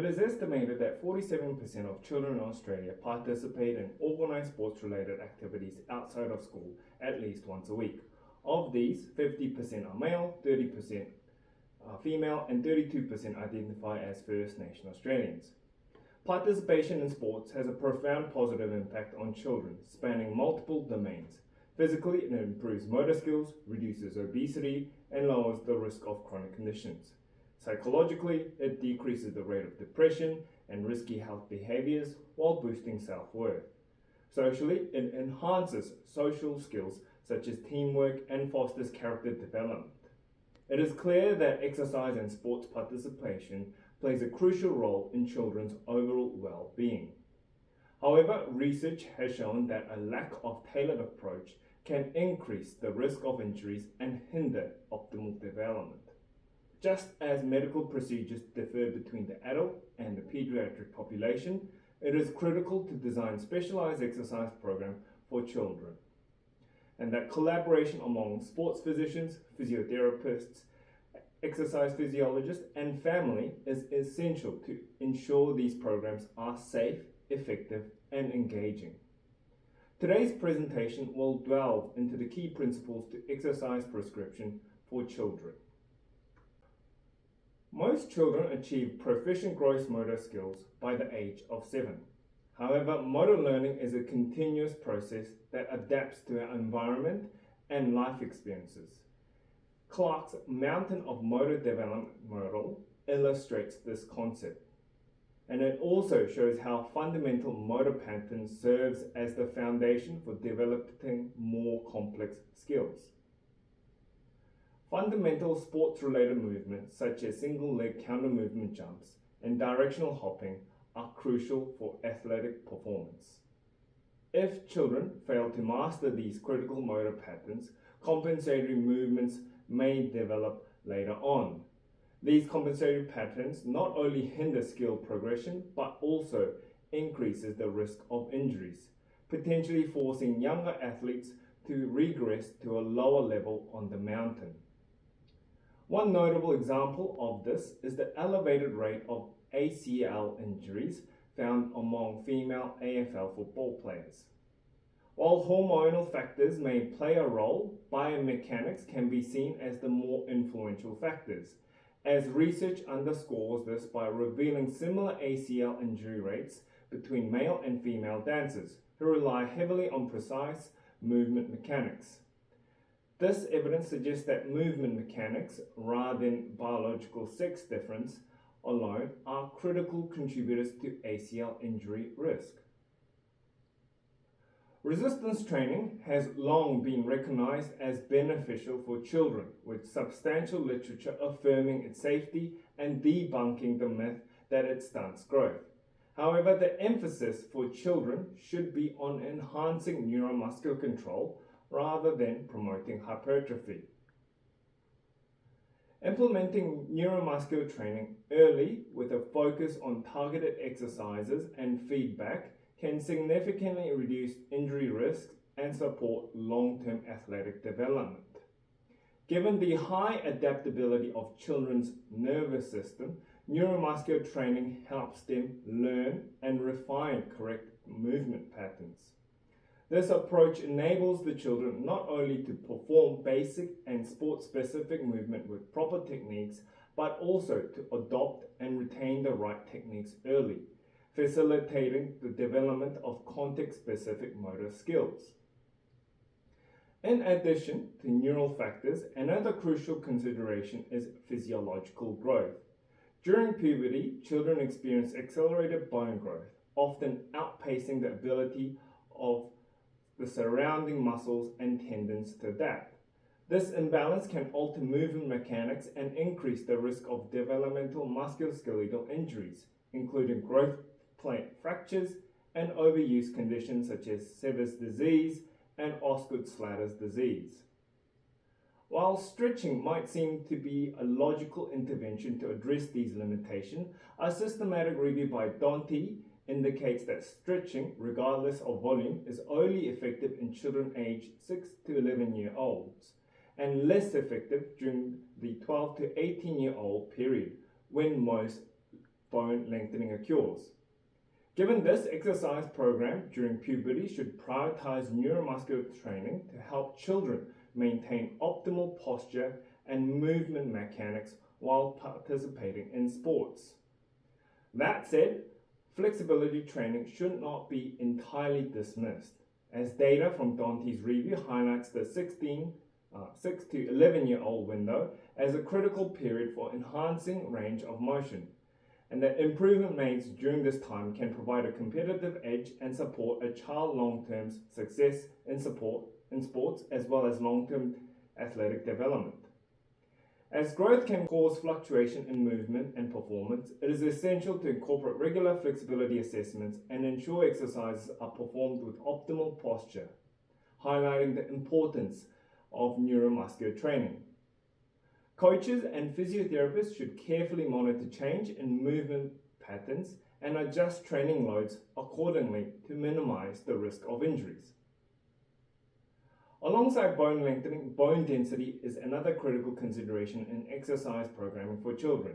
is estimated that 47% of children in Australia participate in organised sports-related activities outside of school at least once a week. Of these, 50% are male, 30% are female, and 32% identify as First Nation Australians. Participation in sports has a profound positive impact on children, spanning multiple domains. Physically, it improves motor skills, reduces obesity, and lowers the risk of chronic conditions. Psychologically, it decreases the rate of depression and risky health behaviors while boosting self-worth. Socially, it enhances social skills such as teamwork and fosters character development. It is clear that exercise and sports participation plays a crucial role in children's overall well-being. However, research has shown that a lack of tailored approach can increase the risk of injuries and hinder optimal development. Just as medical procedures differ between the adult and the pediatric population, it is critical to design specialized exercise programs for children, and that collaboration among sports physicians, physiotherapists, exercise physiologists, and family is essential to ensure these programs are safe, effective, and engaging. Today's presentation will delve into the key principles to exercise prescription for children. Most children achieve proficient gross motor skills by the age of 7. However, motor learning is a continuous process that adapts to our environment and life experiences. Clark's Mountain of Motor Development model illustrates this concept, and it also shows how fundamental motor patterns serves as the foundation for developing more complex skills. Fundamental sports-related movements such as single-leg counter-movement jumps and directional hopping are crucial for athletic performance. If children fail to master these critical motor patterns, compensatory movements may develop later on. These compensatory patterns not only hinder skill progression but also increases the risk of injuries, potentially forcing younger athletes to regress to a lower level on the mountain. One notable example of this is the elevated rate of ACL injuries found among female AFL football players. While hormonal factors may play a role, biomechanics can be seen as the more influential factors, as research underscores this by revealing similar ACL injury rates between male and female dancers who rely heavily on precise movement mechanics. This evidence suggests that movement mechanics, rather than biological sex difference alone, are critical contributors to ACL injury risk. Resistance training has long been recognized as beneficial for children, with substantial literature affirming its safety and debunking the myth that it stunts growth. However, the emphasis for children should be on enhancing neuromuscular control rather than promoting hypertrophy. Implementing neuromuscular training early with a focus on targeted exercises and feedback can significantly reduce injury risks and support long-term athletic development. Given the high adaptability of children's nervous system, neuromuscular training helps them learn and refine correct movement patterns. This approach enables the children not only to perform basic and sport-specific movement with proper techniques, but also to adopt and retain the right techniques early, facilitating the development of context-specific motor skills. In addition to neural factors, another crucial consideration is physiological growth. During puberty, children experience accelerated bone growth, often outpacing the ability of the surrounding muscles and tendons to adapt. This imbalance can alter movement mechanics and increase the risk of developmental musculoskeletal injuries, including growth plate fractures and overuse conditions such as Sever's disease and Osgood-Schlatters disease. While stretching might seem to be a logical intervention to address these limitations, a systematic review by Dante indicates that stretching, regardless of volume, is only effective in children aged 6 to 11-year-olds and less effective during the 12 to 18-year-old period when most bone lengthening occurs. Given this, exercise program during puberty should prioritize neuromuscular training to help children maintain optimal posture and movement mechanics while participating in sports. That said, flexibility training should not be entirely dismissed, as data from Dante's review highlights the 6 to 11-year-old window as a critical period for enhancing range of motion, and that improvement made during this time can provide a competitive edge and support a child's long-term success in sports as well as long-term athletic development. As growth can cause fluctuation in movement and performance, it is essential to incorporate regular flexibility assessments and ensure exercises are performed with optimal posture, highlighting the importance of neuromuscular training. Coaches and physiotherapists should carefully monitor change in movement patterns and adjust training loads accordingly to minimize the risk of injuries. Alongside bone lengthening, bone density is another critical consideration in exercise programming for children.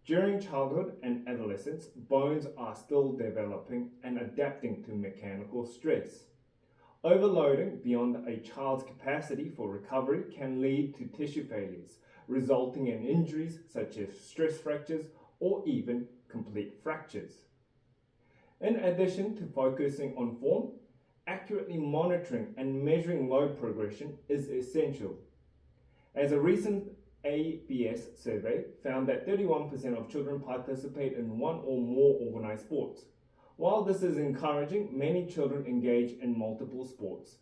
During childhood and adolescence, bones are still developing and adapting to mechanical stress. Overloading beyond a child's capacity for recovery can lead to tissue failures, resulting in injuries such as stress fractures or even complete fractures. In addition to focusing on form, accurately monitoring and measuring load progression is essential. As a recent ABS survey found that 31% of children participate in one or more organized sports. While this is encouraging, many children engage in multiple sports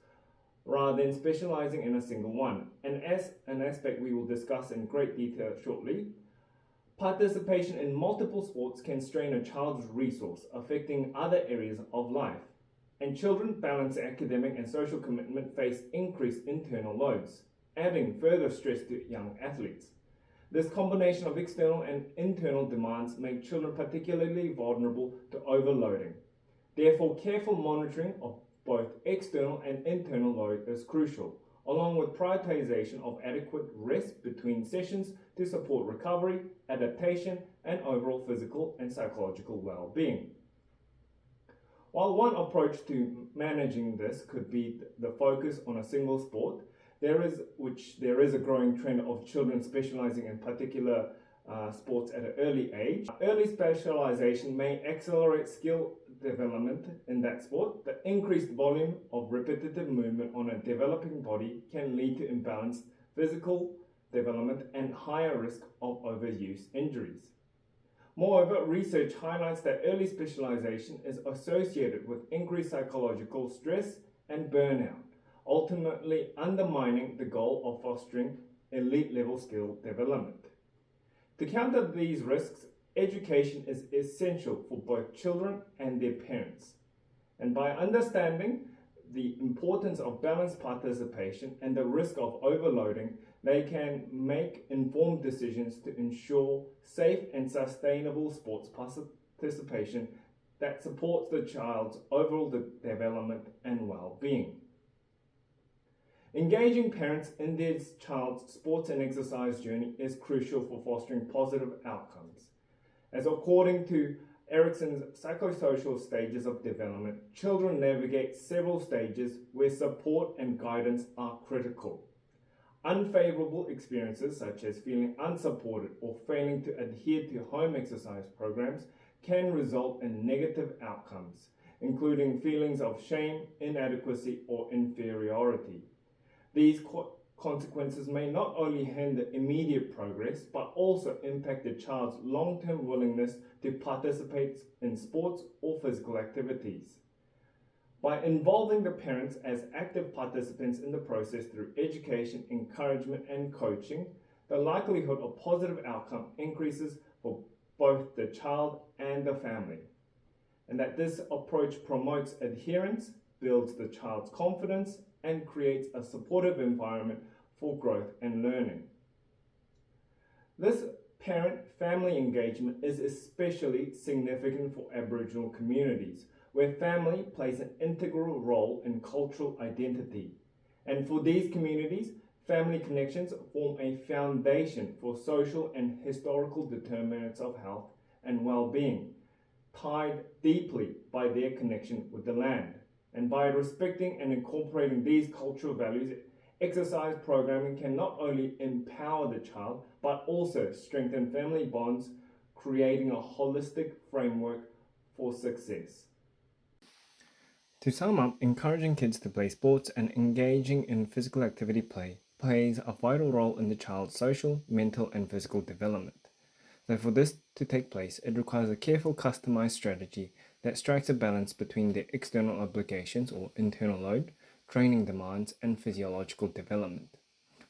rather than specializing in a single one. And as an aspect we will discuss in great detail shortly, participation in multiple sports can strain a child's resource, affecting other areas of life. And children balancing academic and social commitment face increased internal loads, adding further stress to young athletes. This combination of external and internal demands make children particularly vulnerable to overloading. Therefore, careful monitoring of both external and internal load is crucial, along with prioritization of adequate rest between sessions to support recovery, adaptation, and overall physical and psychological well-being. While one approach to managing this could be the focus on a single sport, there is a growing trend of children specializing in particular sports at an early age. Early specialization may accelerate skill development in that sport. The increased volume of repetitive movement on a developing body can lead to imbalanced physical development and higher risk of overuse injuries. Moreover, research highlights that early specialization is associated with increased psychological stress and burnout, ultimately undermining the goal of fostering elite-level skill development. To counter these risks, education is essential for both children and their parents. And by understanding the importance of balanced participation and the risk of overloading, they can make informed decisions to ensure safe and sustainable sports participation that supports the child's overall development and well-being. Engaging parents in their child's sports and exercise journey is crucial for fostering positive outcomes. As according to Erikson's psychosocial stages of development, children navigate several stages where support and guidance are critical. Unfavorable experiences such as feeling unsupported or failing to adhere to home exercise programs can result in negative outcomes, including feelings of shame, inadequacy, or inferiority. These consequences may not only hinder immediate progress, but also impact the child's long-term willingness to participate in sports or physical activities. By involving the parents as active participants in the process through education, encouragement, and coaching, the likelihood of positive outcome increases for both the child and the family. And that this approach promotes adherence, builds the child's confidence, and creates a supportive environment for growth and learning. This parent-family engagement is especially significant for Aboriginal communities, where family plays an integral role in cultural identity. And for these communities, family connections form a foundation for social and historical determinants of health and well-being, tied deeply by their connection with the land. And by respecting and incorporating these cultural values, exercise programming can not only empower the child but also strengthen family bonds, creating a holistic framework for success. To sum up, encouraging kids to play sports and engaging in physical activity play plays a vital role in the child's social, mental, and physical development. So, for this to take place, it requires a careful, customized strategy that strikes a balance between the external obligations or internal load, training demands, and physiological development.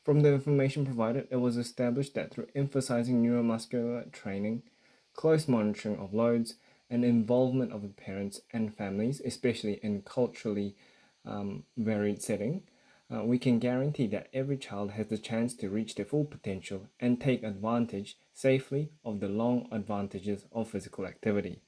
From the information provided, it was established that through emphasizing neuromuscular training, close monitoring of loads, and involvement of the parents and families, especially in culturally varied setting, we can guarantee that every child has the chance to reach their full potential and take advantage safely of the long advantages of physical activity.